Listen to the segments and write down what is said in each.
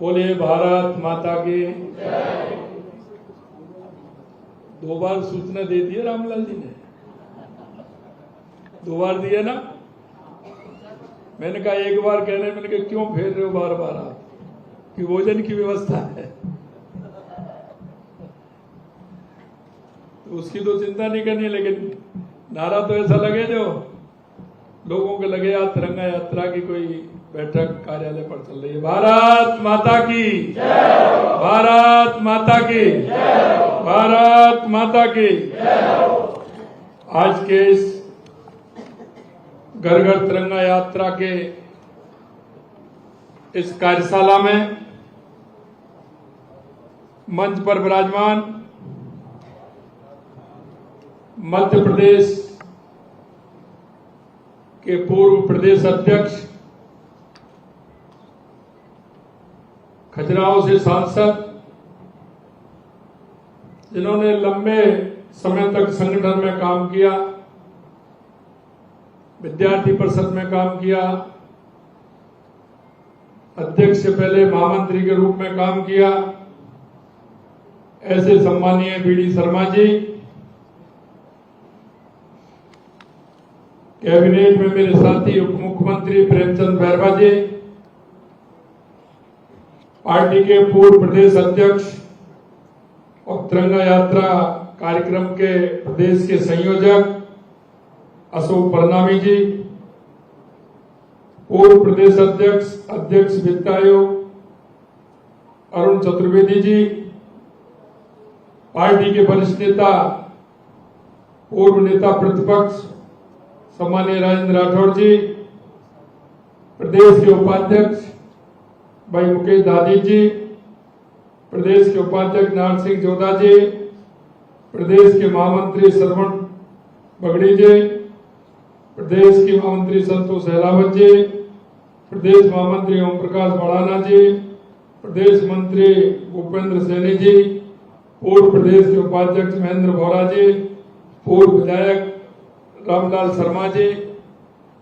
बोलिए भारत माता की। 2 बार सूचना दे दी है रामलाल जी ने, 2 बार दिया ना। मैंने कहा 1 बार कहने, मैंने कहा क्यों फेर रहे हो बार बार आप, कि भोजन की व्यवस्था है तो उसकी तो चिंता नहीं करनी, लेकिन नारा तो ऐसा लगे जो लोगों के लगे या तिरंगा यात्रा की कोई बैठक कार्यालय पर चल रही है। भारत माता की, भारत माता की, भारत माता की। आज के इस घर घर तिरंगा यात्रा के इस कार्यशाला में मंच पर विराजमान मध्य प्रदेश के पूर्व प्रदेश अध्यक्ष, खजुराहो से सांसद, जिन्होंने लंबे समय तक संगठन में काम किया, विद्यार्थी परिषद में काम किया, अध्यक्ष से पहले महामंत्री के रूप में काम किया, ऐसे सम्मानीय बीडी शर्मा जी, कैबिनेट में मेरे साथी उप मुख्यमंत्री प्रेमचंद बैरवा जी, पार्टी के पूर्व प्रदेश अध्यक्ष और तिरंगा यात्रा कार्यक्रम के प्रदेश के संयोजक अशोक परनामी जी, पूर्व प्रदेश अध्यक्ष वित्त आयोग अरुण चतुर्वेदी जी, पार्टी के वरिष्ठ नेता पूर्व नेता प्रतिपक्ष सम्मानीय राजेंद्र राठौड़ जी, प्रदेश के उपाध्यक्ष भाई मुकेश दादी जी, प्रदेश के उपाध्यक्ष नारायण सिंह जोधा जी, प्रदेश के महामंत्री श्रवण बगड़ी जी, प्रदेश के महामंत्री संतोष अहलावत जी, प्रदेश महामंत्री ओम प्रकाश बड़ाना जी, प्रदेश मंत्री भूपेंद्र सैनी जी, पूर्व प्रदेश के उपाध्यक्ष महेंद्र भौरा जी, पूर्व विधायक रामलाल शर्मा जी,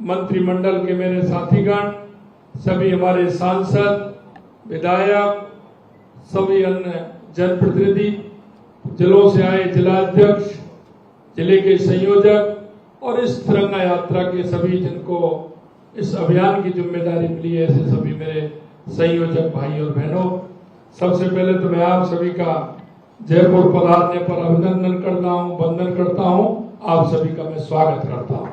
मंत्रिमंडल के मेरे साथीगण, सभी हमारे सांसद, विधायक, सभी अन्य जनप्रतिनिधि, जिलों से आए जिलाध्यक्ष, जिले के संयोजक और इस तिरंगा यात्रा के सभी जिनको इस अभियान की जिम्मेदारी मिली है, ऐसे सभी मेरे संयोजक भाई और बहनों, सबसे पहले तो मैं आप सभी का जयपुर पधारने पर अभिनंदन करता हूं, वंदन करता हूं, आप सभी का मैं स्वागत करता हूं।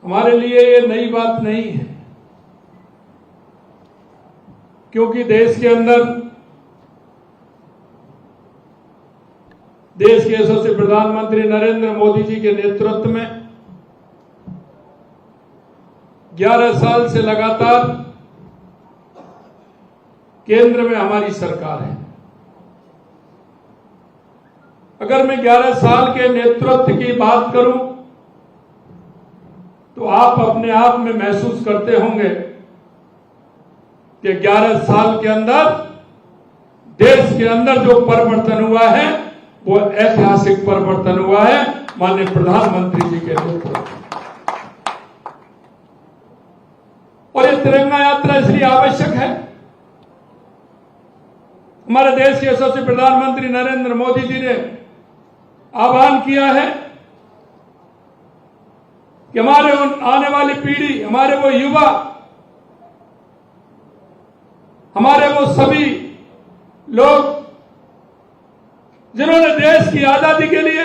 हमारे लिए ये नई बात नहीं है, क्योंकि देश के अंदर देश के यशस्वी प्रधानमंत्री नरेंद्र मोदी जी के नेतृत्व में 11 साल से लगातार केंद्र में हमारी सरकार है। अगर मैं 11 साल के नेतृत्व की बात करूं तो आप अपने आप में महसूस करते होंगे कि 11 साल के अंदर देश के अंदर जो परिवर्तन हुआ है वो ऐतिहासिक परिवर्तन हुआ है माननीय प्रधानमंत्री जी के नेतृत्व। और ये तिरंगा यात्रा इसलिए आवश्यक है, हमारे देश के यशस्वी प्रधानमंत्री नरेंद्र मोदी जी ने आह्वान किया है कि हमारे आने वाली पीढ़ी, हमारे वो युवा, हमारे वो सभी लोग जिन्होंने देश की आजादी के लिए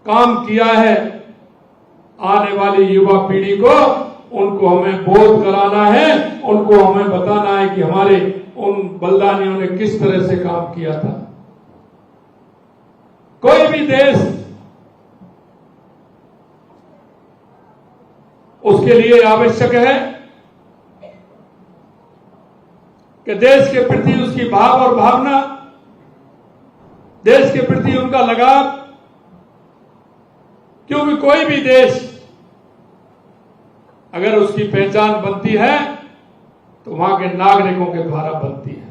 काम किया है, आने वाली युवा पीढ़ी को उनको हमें बोध कराना है, उनको हमें बताना है कि हमारे उन बलिदानियों ने किस तरह से काम किया था। कोई भी देश उसके लिए आवश्यक है कि देश के प्रति उसकी भाव और भावना, देश के प्रति उनका लगाव, क्योंकि कोई भी देश अगर उसकी पहचान बनती है तो वहां के नागरिकों के द्वारा बनती है।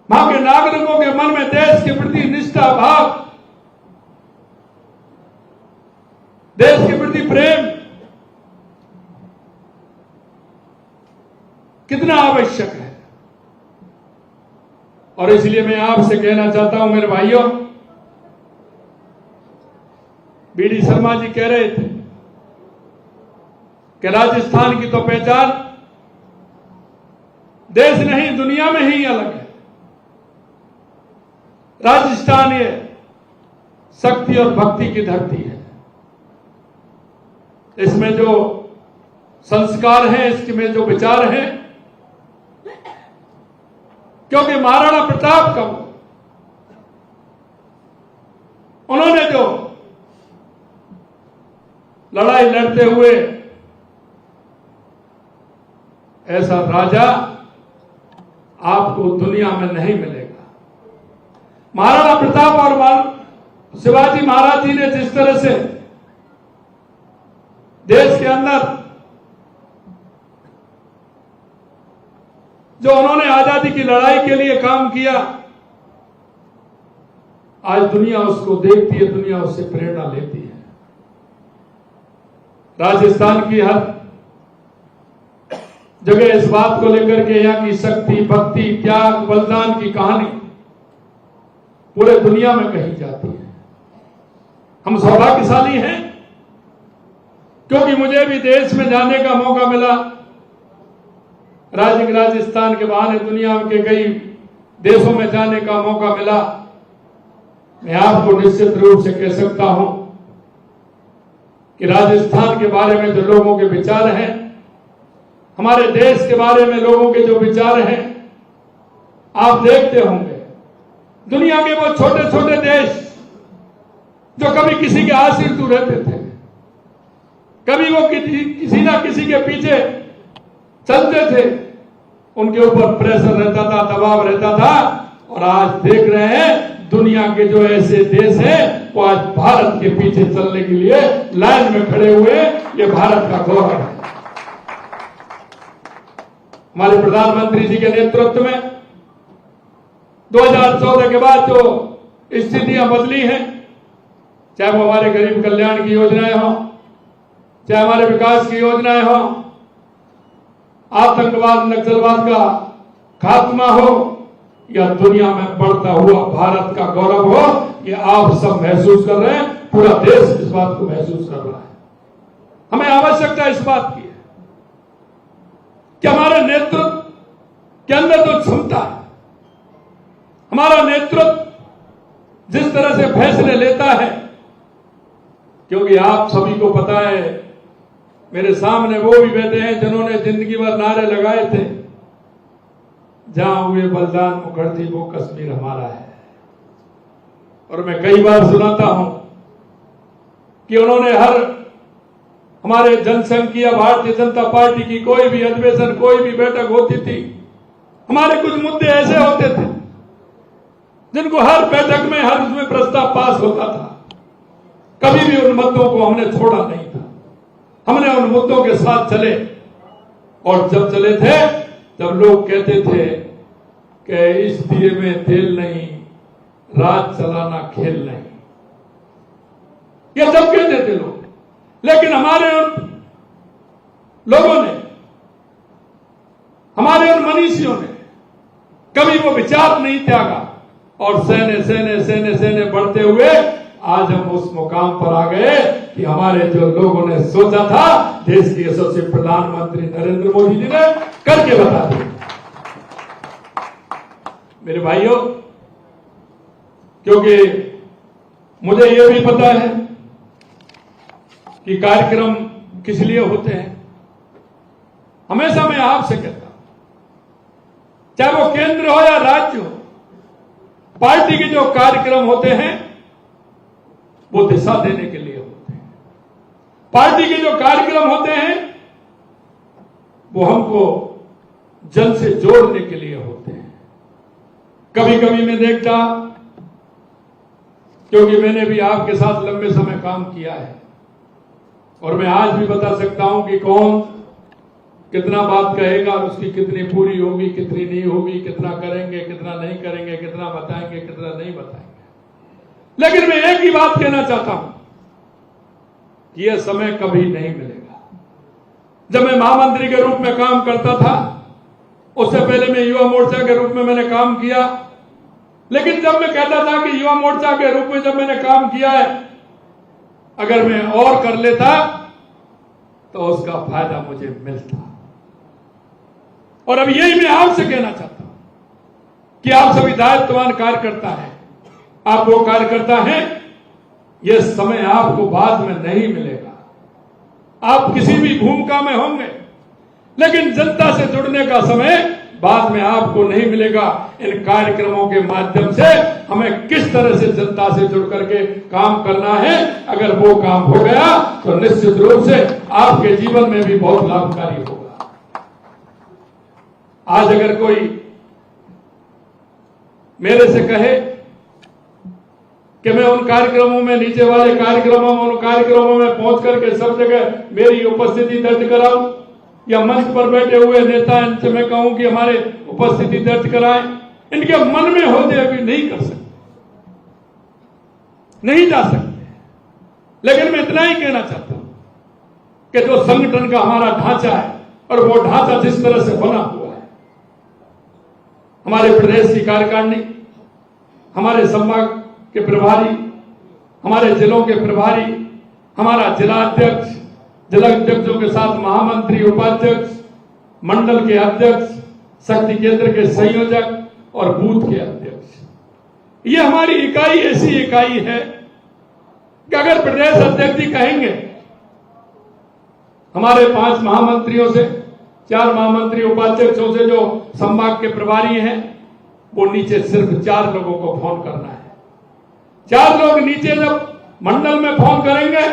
वहां के नागरिकों के मन में देश के प्रति निष्ठा भाव कितना आवश्यक है। और इसलिए मैं आपसे कहना चाहता हूं मेरे भाइयों, बीडी शर्मा जी कह रहे थे कि राजस्थान की तो पहचान देश नहीं दुनिया में ही अलग है। राजस्थान ये शक्ति और भक्ति की धरती है। इसमें जो संस्कार हैं, इसमें जो विचार हैं, क्योंकि महाराणा प्रताप का उन्होंने जो लड़ाई लड़ते हुए ऐसा राजा आपको दुनिया में नहीं मिलेगा। महाराणा प्रताप और शिवाजी महाराज जी ने जिस तरह से देश के अंदर जो उन्होंने आजादी की लड़ाई के लिए काम किया, आज दुनिया उसको देखती है, दुनिया उससे प्रेरणा लेती है। राजस्थान की हर जगह इस बात को लेकर के यहाँ की शक्ति, भक्ति, त्याग, बलिदान की कहानी पूरे दुनिया में कही जाती है। हम सौभाग्यशाली हैं क्योंकि मुझे भी देश में जाने का मौका मिला। राजस्थान के बहाने दुनिया के कई देशों में जाने का मौका मिला। मैं आपको निश्चित रूप से कह सकता हूं कि राजस्थान के बारे में जो लोगों के विचार हैं, हमारे देश के बारे में लोगों के जो विचार हैं, आप देखते होंगे दुनिया के वो छोटे छोटे देश जो कभी किसी के आश्रित रहते थे, कभी वो किसी ना किसी के पीछे चलते थे, उनके ऊपर प्रेशर रहता था, दबाव रहता था। और आज देख रहे हैं दुनिया के जो ऐसे देश हैं वो आज भारत के पीछे चलने के लिए लाइन में खड़े हुए। ये भारत का गौरव है। हमारे प्रधानमंत्री जी के नेतृत्व में 2014 के बाद जो स्थितियां बदली हैं, चाहे वो हमारे गरीब कल्याण की योजनाएं हो, चाहे हमारे विकास की योजनाएं हो, आतंकवाद नक्सलवाद का खात्मा हो या दुनिया में बढ़ता हुआ भारत का गौरव हो, ये आप सब महसूस कर रहे हैं। पूरा देश इस बात को महसूस कर रहा है। हमें आवश्यकता इस बात की है कि हमारे नेतृत्व के अंदर जो क्षमता है, हमारा नेतृत्व जिस तरह से फैसले लेता है, क्योंकि आप सभी को पता है, मेरे सामने वो भी बैठे हैं जिन्होंने जिंदगी भर नारे लगाए थे, जहां हुए बलिदान मुखर्जी वो कश्मीर हमारा है। और मैं कई बार सुनाता हूं कि उन्होंने हमारे जनसंघ या भारतीय जनता पार्टी की कोई भी अधिवेशन, कोई भी बैठक होती थी, हमारे कुछ मुद्दे ऐसे होते थे जिनको हर बैठक में हर उसमें प्रस्ताव पास होता था। कभी भी उन मुद्दों को हमने छोड़ा नहीं था। हमने उन मुद्दों के साथ चले। और जब चले थे तब लोग कहते थे कि इस दिए में तेल नहीं, राज चलाना खेल नहीं, ये सब कहते थे लोग। लेकिन हमारे उन लोगों ने, हमारे उन मनीषियों ने कभी वो विचार नहीं त्यागा और सहने सहने सहने सहने बढ़ते हुए आज हम उस मुकाम पर आ गए कि हमारे जो लोगों ने सोचा था, देश के यशस्वी प्रधानमंत्री नरेंद्र मोदी जी ने करके बता दिया। मेरे भाइयों, क्योंकि मुझे यह भी पता है कि कार्यक्रम किस लिए होते हैं, हमेशा मैं आपसे कहता हूं, चाहे वो केंद्र हो या राज्य हो, पार्टी के जो कार्यक्रम होते हैं वो दिशा देने के लिए होते हैं। पार्टी के जो कार्यक्रम होते हैं वो हमको जन से जोड़ने के लिए होते हैं। कभी कभी मैं देखता, क्योंकि मैंने भी आपके साथ लंबे समय काम किया है और मैं आज भी बता सकता हूं कि कौन कितना बात कहेगा और उसकी कितनी पूरी होगी, कितनी नहीं होगी, कितना करेंगे, कितना नहीं करेंगे, कितना बताएंगे, कितना नहीं बताएंगे। लेकिन मैं एक ही बात कहना चाहता हूं कि यह समय कभी नहीं मिलेगा। जब मैं महामंत्री के रूप में काम करता था उससे पहले मैं युवा मोर्चा के रूप में मैंने काम किया। लेकिन जब मैं कहता था कि युवा मोर्चा के रूप में जब मैंने काम किया है, अगर मैं और कर लेता तो उसका फायदा मुझे मिलता। और अब यही मैं आपसे कहना चाहता हूं कि आप सभी दायित्ववान कार्यकर्ता हैं, आप वो कार्यकर्ता हैं, यह समय आपको बाद में नहीं मिलेगा। आप किसी भी भूमिका में होंगे, लेकिन जनता से जुड़ने का समय बाद में आपको नहीं मिलेगा। इन कार्यक्रमों के माध्यम से हमें किस तरह से जनता से जुड़ करके काम करना है, अगर वो काम हो गया तो निश्चित रूप से आपके जीवन में भी बहुत लाभकारी होगा। आज अगर कोई मेरे से कहे कि मैं उन कार्यक्रमों में, नीचे वाले कार्यक्रमों में, उन कार्यक्रमों में पहुंच करके सब जगह मेरी उपस्थिति दर्ज कराऊं, या मंच पर बैठे हुए नेता इनसे मैं कहूं कि हमारे उपस्थिति दर्ज कराएं, इनके मन में होते अभी नहीं कर सकते, नहीं जा सकते। लेकिन मैं इतना ही कहना चाहता हूं कि जो संगठन का हमारा ढांचा है, और वो ढांचा जिस तरह से बना हुआ है, हमारे प्रदेश की कार्यकारिणी, हमारे संभाग के प्रभारी, हमारे जिलों के प्रभारी, हमारा जिला अध्यक्ष, जिला अध्यक्षों के साथ महामंत्री, उपाध्यक्ष, मंडल के अध्यक्ष, शक्ति केंद्र के संयोजक और बूथ के अध्यक्ष, ये हमारी इकाई ऐसी इकाई है कि अगर प्रदेश अध्यक्ष जी कहेंगे, हमारे 5 महामंत्रियों से, 4 महामंत्री उपाध्यक्षों से जो संभाग के प्रभारी हैं, वो नीचे सिर्फ 4 लोगों को फोन करना है। 4 लोग नीचे जब मंडल में फोन करेंगे,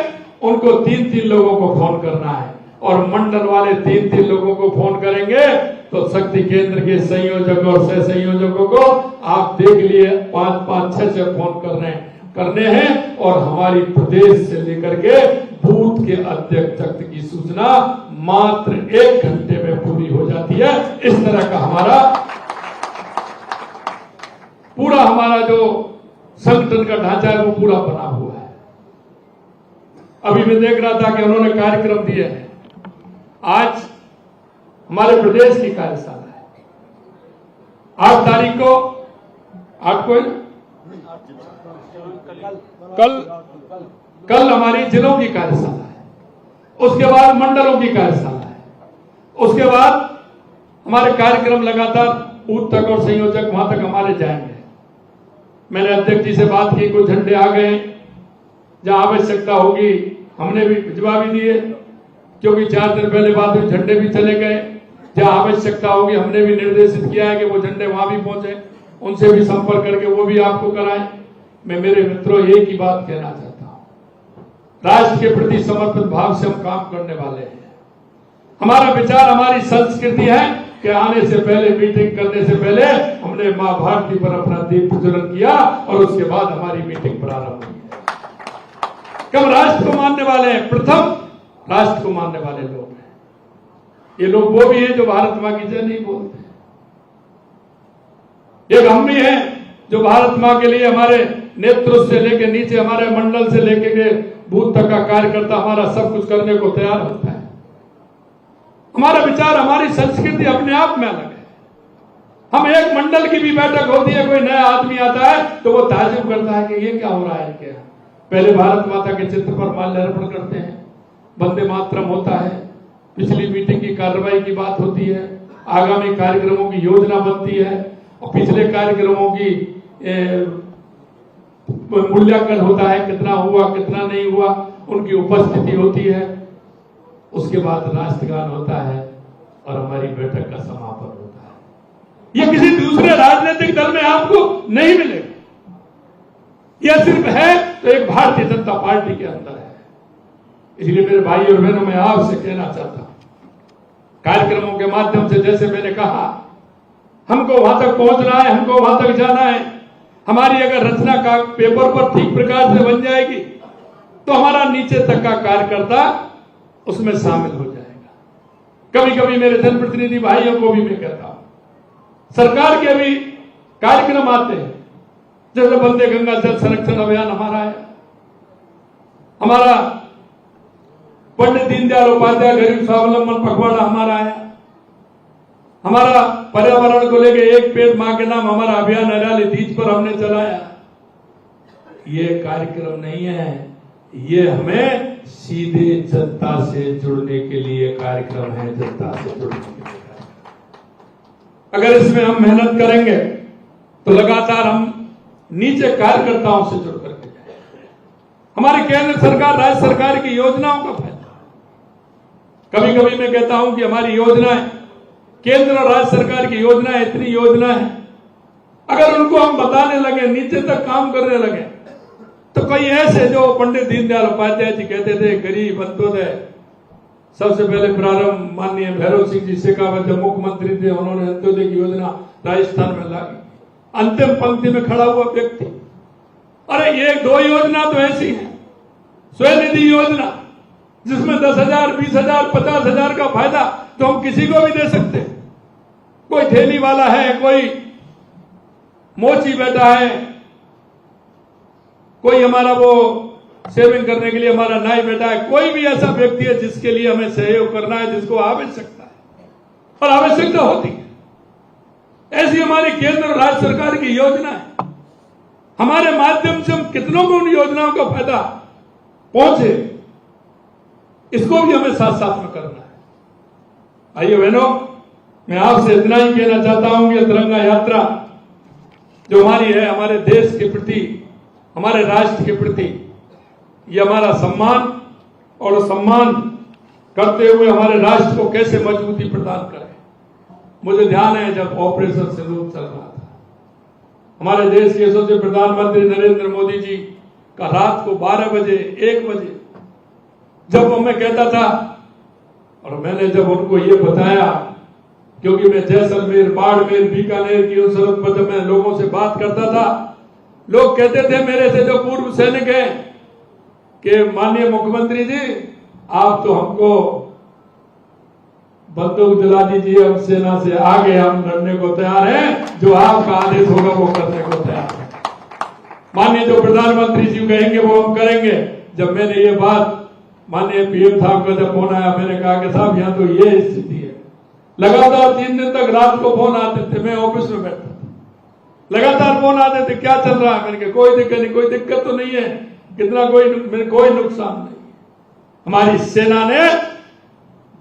उनको 3-3 लोगों को फोन करना है, और मंडल वाले 3-3 लोगों को फोन करेंगे तो शक्ति केंद्र के संयोजक और सह संयोजकों को आप देख लिए 5-5, 6 फोन करने हैं, और हमारी प्रदेश से लेकर के बूथ के अध्यक्ष तक की सूचना मात्र 1 घंटे में पूरी हो जाती है। इस तरह का हमारा जो संगठन का ढांचा है वो पूरा बना हुआ है। अभी मैं देख रहा था कि उन्होंने कार्यक्रम दिए हैं। आज हमारे प्रदेश की कार्यशाला है, 8 तारीख को, 8 को कल हमारी जिलों की कार्यशाला है, उसके बाद मंडलों की कार्यशाला है, उसके बाद हमारे कार्यक्रम लगातार बूथ तक और संयोजक वहां तक हमारे जाएंगे। मैंने अध्यक्ष जी से बात की, कुछ झंडे आ गए, जहां आवश्यकता होगी हमने भी भिजवा भी दिए, क्योंकि 4 दिन पहले बाद में झंडे भी चले गए। जहां आवश्यकता होगी हमने भी निर्देशित किया है कि वो झंडे वहां भी पहुंचे, उनसे भी संपर्क करके वो भी आपको कराएं। मैं मेरे मित्रों एक ही बात कहना चाहता हूं, राष्ट्र के प्रति समर्पित भाव से हम काम करने वाले हैं। हमारा विचार, हमारी संस्कृति है कि आने से पहले, मीटिंग करने से पहले हमने मां भारती पर अपना दीप प्रज्वलन किया, और उसके बाद हमारी मीटिंग प्रारंभ हुई है। कब राष्ट्र को मानने वाले हैं, प्रथम राष्ट्र को मानने वाले लोग हैं। ये लोग वो भी हैं जो भारत मां की जय नहीं बोलते, एक हम भी हैं जो भारत मां के लिए हमारे नेतृत्व से लेके नीचे, हमारे मंडल से लेके के बूथ तक का कार्यकर्ता हमारा सब कुछ करने को तैयार होता है। हमारा विचार, हमारी संस्कृति अपने आप में अलग है। हम एक मंडल की भी बैठक होती है, कोई नया आदमी आता है तो वो ताज्जुब करता है कि ये क्या हो रहा है, क्या पहले भारत माता के चित्र पर माल्यार्पण करते हैं, वंदे मातरम होता है, पिछली मीटिंग की कार्रवाई की बात होती है, आगामी कार्यक्रमों की योजना बनती है, और पिछले कार्यक्रमों की मूल्यांकन होता है, कितना हुआ कितना नहीं हुआ, उनकी उपस्थिति होती है। उसके बाद राष्ट्रगान होता है और हमारी बैठक का समापन होता है। यह किसी दूसरे राजनीतिक दल में आपको नहीं मिलेगा, यह सिर्फ है तो एक भारतीय जनता पार्टी के अंदर है। इसलिए मेरे भाई और बहनों, मैं आपसे कहना चाहता हूं, कार्यक्रमों के माध्यम से, जैसे मैंने कहा, हमको वहां तक पहुंचना है, हमको वहां तक जाना है। हमारी अगर रचना का पेपर पर ठीक प्रकार से बन जाएगी तो हमारा नीचे तक का कार्यकर्ता उसमें शामिल हो जाएगा। कभी कभी मेरे जनप्रतिनिधि भाइयों को भी मैं कहता हूं, सरकार के भी कार्यक्रम आते हैं, जैसे वंदे गंगा जल संरक्षण अभियान हमारा है, हमारा पंडित दीनदयाल उपाध्याय गरीब स्वावलंबन पखवाड़ा हमारा है, हमारा पर्यावरण को लेकर एक पेड़ मां के नाम हमारा अभियान हरियाली तीज पर हमने चलाया। ये कार्यक्रम नहीं है, ये हमें सीधे जनता से जुड़ने के लिए कार्यक्रम है, जनता से जुड़ने के लिए। अगर इसमें हम मेहनत करेंगे तो लगातार हम नीचे कार्यकर्ताओं से जुड़ करके हमारी केंद्र सरकार राज्य सरकार की योजनाओं का फायदा। कभी कभी मैं कहता हूं कि हमारी योजनाएं, केंद्र और राज्य सरकार की योजनाएं, इतनी योजना है, अगर उनको हम बताने लगे, नीचे तक काम करने लगे, तो कई ऐसे जो पंडित दीनदयाल उपाध्याय जी कहते थे, गरीब अंत्योदय, सबसे पहले प्रारंभ माननीय भैरव सिंह जी शेखावत जब मुख्यमंत्री थे, उन्होंने अंत्योदय की योजना राजस्थान में लाई। अंतिम पंक्ति में खड़ा हुआ व्यक्ति, अरे ये 2 योजना तो ऐसी है, स्वनिधि योजना जिसमें 10,000, 20,000, 50,000 का फायदा तो हम किसी को भी दे सकते हैं। कोई ठेली वाला है, कोई मोची बैठा है, कोई हमारा वो सेविंग करने के लिए हमारा नाई बैठा है, कोई भी ऐसा व्यक्ति है जिसके लिए हमें सहयोग करना है, जिसको आवश्यकता है और आवश्यकता होती है। ऐसी हमारी केंद्र और राज्य सरकार की योजना है। हमारे माध्यम से हम कितनों को उन योजनाओं का फायदा पहुंचे, इसको भी हमें साथ साथ में करना है। आइए बहनों, मैं आपसे इतना ही कहना चाहता हूं कि तिरंगा यात्रा जो हमारी है, हमारे देश के प्रति, हमारे राष्ट्र के प्रति, ये हमारा सम्मान और सम्मान करते हुए हमारे राष्ट्र को कैसे मजबूती प्रदान करें। मुझे ध्यान है जब ऑपरेशन सिंदूर चल रहा था, हमारे देश के यशस्वी प्रधानमंत्री नरेंद्र मोदी जी का रात को 12 बजे 1 बजे जब मैं कहता था, और मैंने जब उनको ये बताया, क्योंकि मैं जैसलमेर, बाड़मेर, बीकानेर की उस सरहद पर जब मैं लोगों से बात करता था, लोग कहते थे मेरे से जो पूर्व सैनिक हैं कि माननीय मुख्यमंत्री जी आप तो हमको बंदूक दिला दीजिए, हम सेना से आगे हम लड़ने को तैयार हैं, जो आपका आदेश होगा वो करने को तैयार है। माननीय जो प्रधानमंत्री जी कहेंगे वो हम करेंगे। जब मैंने ये बात माननीय पीएम साहब का जब फोन आया, मैंने कहा कि साहब यहाँ तो ये स्थिति है। लगातार 3 दिन तक रात को फोन आते थे, मैं ऑफिस में बैठा था, लगातार फोन आते थे, क्या चल रहा है? मैंने कहा कोई दिक्कत नहीं, कोई दिक्कत तो नहीं है, कितना कोई नुकसान नहीं। हमारी सेना ने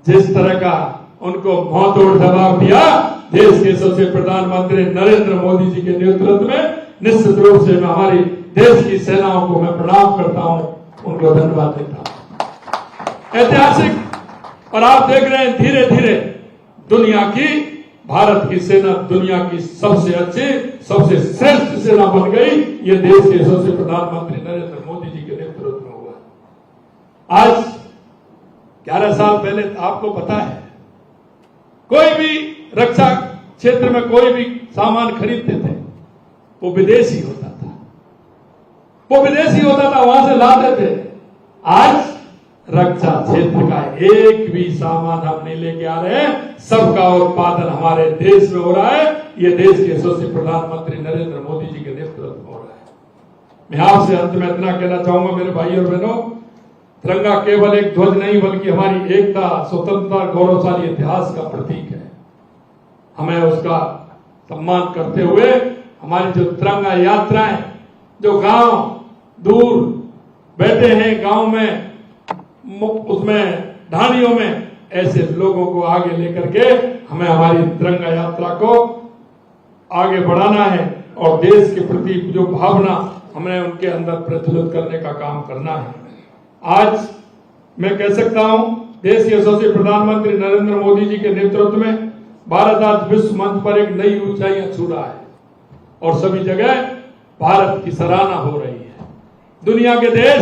जिस तरह का उनको मुंहतोड़ जवाब दिया, देश के सबसे प्रधानमंत्री नरेंद्र मोदी जी के नेतृत्व में, निश्चित रूप से मैं हमारी देश की सेनाओं को मैं प्रणाम करता हूं, उनको धन्यवाद देता हूं। ऐतिहासिक, और आप देख रहे हैं धीरे धीरे दुनिया की, भारत की सेना दुनिया की सबसे अच्छी, सबसे श्रेष्ठ सेना बन गई। ये देश के सबसे प्रधानमंत्री नरेंद्र मोदी जी के नेतृत्व में हुआ। आज 11 साल पहले आपको पता है, कोई भी रक्षा क्षेत्र में कोई भी सामान खरीदते थे वो विदेशी होता था, वहां से लाते थे। आज रक्षा क्षेत्र का एक भी सामान हम नहीं लेके आ रहे हैं, सबका उत्पादन हमारे देश में हो रहा है। ये देश के यशस्वी प्रधानमंत्री नरेंद्र मोदी जी के नेतृत्व में हो रहा है। मैं आपसे अंत में इतना कहना चाहूंगा मेरे भाई और बहनों, तिरंगा केवल एक ध्वज नहीं बल्कि हमारी एकता, स्वतंत्रता, गौरवशाली इतिहास का प्रतीक है। हमें उसका सम्मान करते हुए हमारी जो तिरंगा यात्राएं, जो गांव दूर बैठे हैं गांव में, उसमें ढाणियों में, ऐसे लोगों को आगे लेकर के हमें हमारी तिरंगा यात्रा को आगे बढ़ाना है और देश के प्रति जो भावना हमें उनके अंदर प्रज्वलित करने का काम करना है। आज मैं कह सकता हूं, देश के यशस्वी प्रधानमंत्री नरेंद्र मोदी जी के नेतृत्व में भारत आज विश्व मंच पर एक नई ऊंचाइयां छू रहा है और सभी जगह भारत की सराहना हो रही है। दुनिया के देश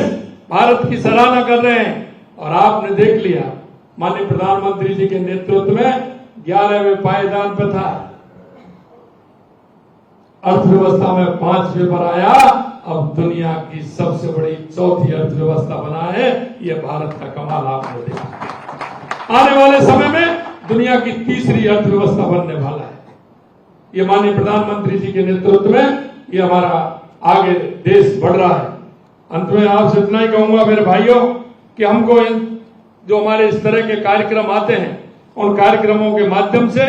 भारत की सराहना कर रहे हैं और आपने देख लिया माननीय प्रधानमंत्री जी के नेतृत्व में 11वें पायदान पर था, अर्थव्यवस्था में 5वें पर आया, अब दुनिया की सबसे बड़ी 4थी अर्थव्यवस्था बना है। यह भारत का कमाल आपने देखा। आने वाले समय में दुनिया की 3री अर्थव्यवस्था बनने वाला है। ये माननीय प्रधानमंत्री जी के नेतृत्व में ये हमारा आगे देश बढ़ रहा है। अंत में आपसे इतना ही कहूंगा मेरे भाइयों कि हमको जो हमारे इस तरह के कार्यक्रम आते हैं, उन कार्यक्रमों के माध्यम से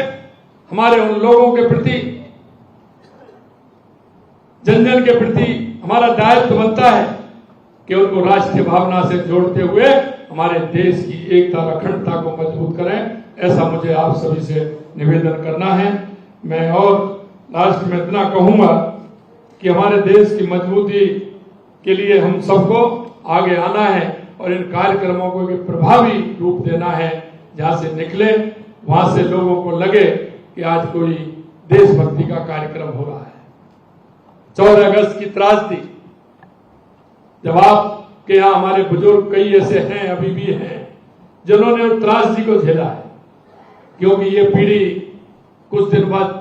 हमारे उन लोगों के प्रति, जन जन के प्रति हमारा दायित्व बनता है कि उनको राष्ट्रीय भावना से जोड़ते हुए हमारे देश की एकता और अखंडता को मजबूत करें। ऐसा मुझे आप सभी से निवेदन करना है। मैं और लास्ट में इतना कहूंगा कि हमारे देश की मजबूती के लिए हम सबको आगे आना है और इन कार्यक्रमों को एक प्रभावी रूप देना है। जहां से निकले वहां से लोगों को लगे कि आज कोई देशभक्ति का कार्यक्रम हो रहा है। 14 अगस्त की त्रासदी, जब आपके यहाँ हमारे बुजुर्ग कई ऐसे हैं, अभी भी हैं, जिन्होंने उस त्रासदी को झेला है, क्योंकि ये पीढ़ी कुछ दिन बाद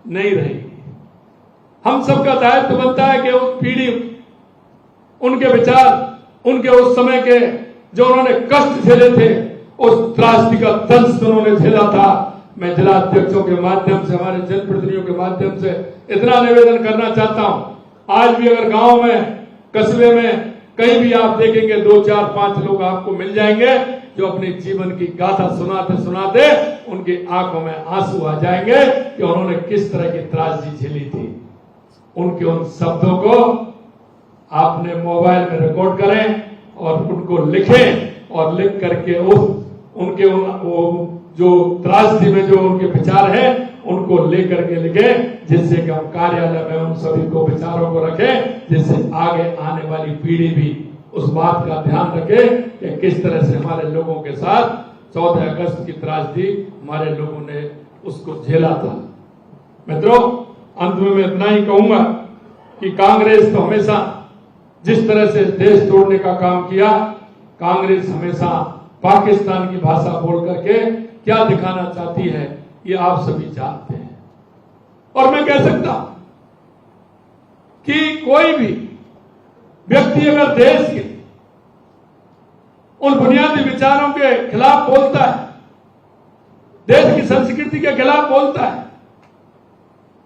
नहीं रहेगी। हम सबका दायित्व बनता है कि उस पीढ़ी, उनके विचार, उनके उस समय के जो उन्होंने कष्ट झेले थे, उस त्रासदी का दंश उन्होंने झेला था। मैं जिला अध्यक्षों के माध्यम से, हमारे जनप्रतिनिधियों के माध्यम से इतना निवेदन करना चाहता हूं, आज भी अगर गांव में, कस्बे में कहीं भी आप देखेंगे 2, 4, 5 लोग आपको मिल जाएंगे जो अपने जीवन की गाथा सुनाते सुनाते उनकी आंखों में आंसू आ जाएंगे कि उन्होंने किस तरह की त्रासदी झेली थी। उनके उन शब्दों को आपने मोबाइल में रिकॉर्ड करें और उनको लिखें और लिख करके उनके वो जो त्रासदी में जो उनके विचार हैं उनको लेकर के लिखें, जिससे कि हम कार्यालय में उन सभी को विचारों को रखें, जिससे आगे आने वाली पीढ़ी भी उस बात का ध्यान रखे कि किस तरह से हमारे लोगों के साथ 14 अगस्त की त्रासदी हमारे लोगों ने उसको झेला था। मित्रों, अंत में मैं इतना ही कहूंगा कि कांग्रेस तो हमेशा जिस तरह से देश तोड़ने का काम किया, कांग्रेस हमेशा पाकिस्तान की भाषा बोल करके क्या दिखाना चाहती है ये आप सभी जानते हैं। और मैं कह सकता हूं कि कोई भी व्यक्ति अगर देश के उन बुनियादी विचारों के खिलाफ बोलता है, देश की संस्कृति के खिलाफ बोलता है,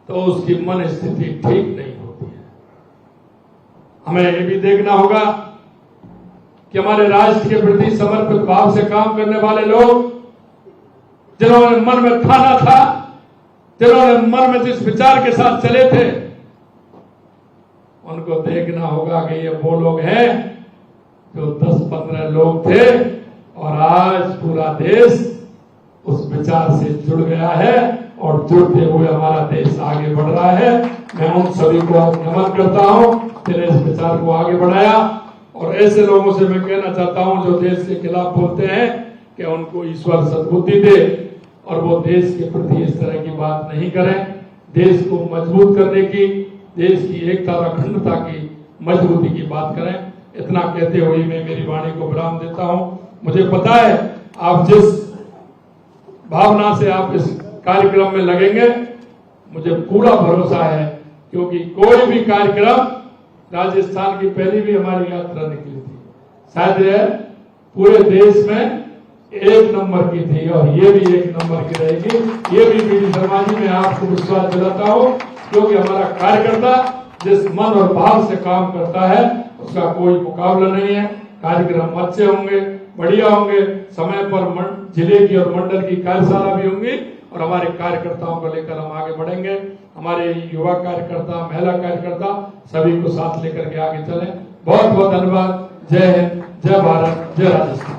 तो उसकी मन स्थिति ठीक नहीं होती है। हमें ये भी देखना होगा कि हमारे राष्ट्र के प्रति समर्पित भाव से काम करने वाले लोग, जिन्होंने मन में ठाना था, जिन्होंने मन में जिस विचार के साथ चले थे, उनको देखना होगा कि ये वो लोग हैं जो 10-15 लोग थे और आज पूरा देश उस विचार से जुड़ गया है और जुड़ते हुए हमारा देश आगे बढ़ रहा है। मैं उन सभी को नमन करता हूं जिन्हें इस विचार को आगे बढ़ाया, और ऐसे लोगों से मैं कहना चाहता हूं जो देश के खिलाफ बोलते हैं कि उनको ईश्वर सद्बुद्धि दे और वो देश के प्रति इस तरह की बात नहीं करें। देश को मजबूत करने की, देश की एकता और अखंडता की मजबूती की बात करें। इतना कहते हुए मैं मेरी वाणी को विराम देता हूं। मुझे पता है आप जिस भावना से आप इस कार्यक्रम में लगेंगे, मुझे पूरा भरोसा है, क्योंकि कोई भी कार्यक्रम, राजस्थान की पहली भी हमारी यात्रा निकली थी, शायद पूरे देश में 1 नंबर की थी और ये भी 1 नंबर की रहेगी। ये भी बीडी शर्मा जी मैं आपको विश्वास दिलाता हूँ, क्योंकि हमारा कार्यकर्ता जिस मन और भाव से काम करता है उसका कोई मुकाबला नहीं है। कार्यक्रम अच्छे होंगे, बढ़िया होंगे, समय पर जिले की और मंडल की कार्यशाला भी होंगी और हमारे कार्यकर्ताओं को लेकर हम आगे बढ़ेंगे। हमारे युवा कार्यकर्ता, महिला कार्यकर्ता सभी को साथ लेकर के आगे चलें। बहुत बहुत धन्यवाद। जय हिंद, जय भारत, जय राजस्थान।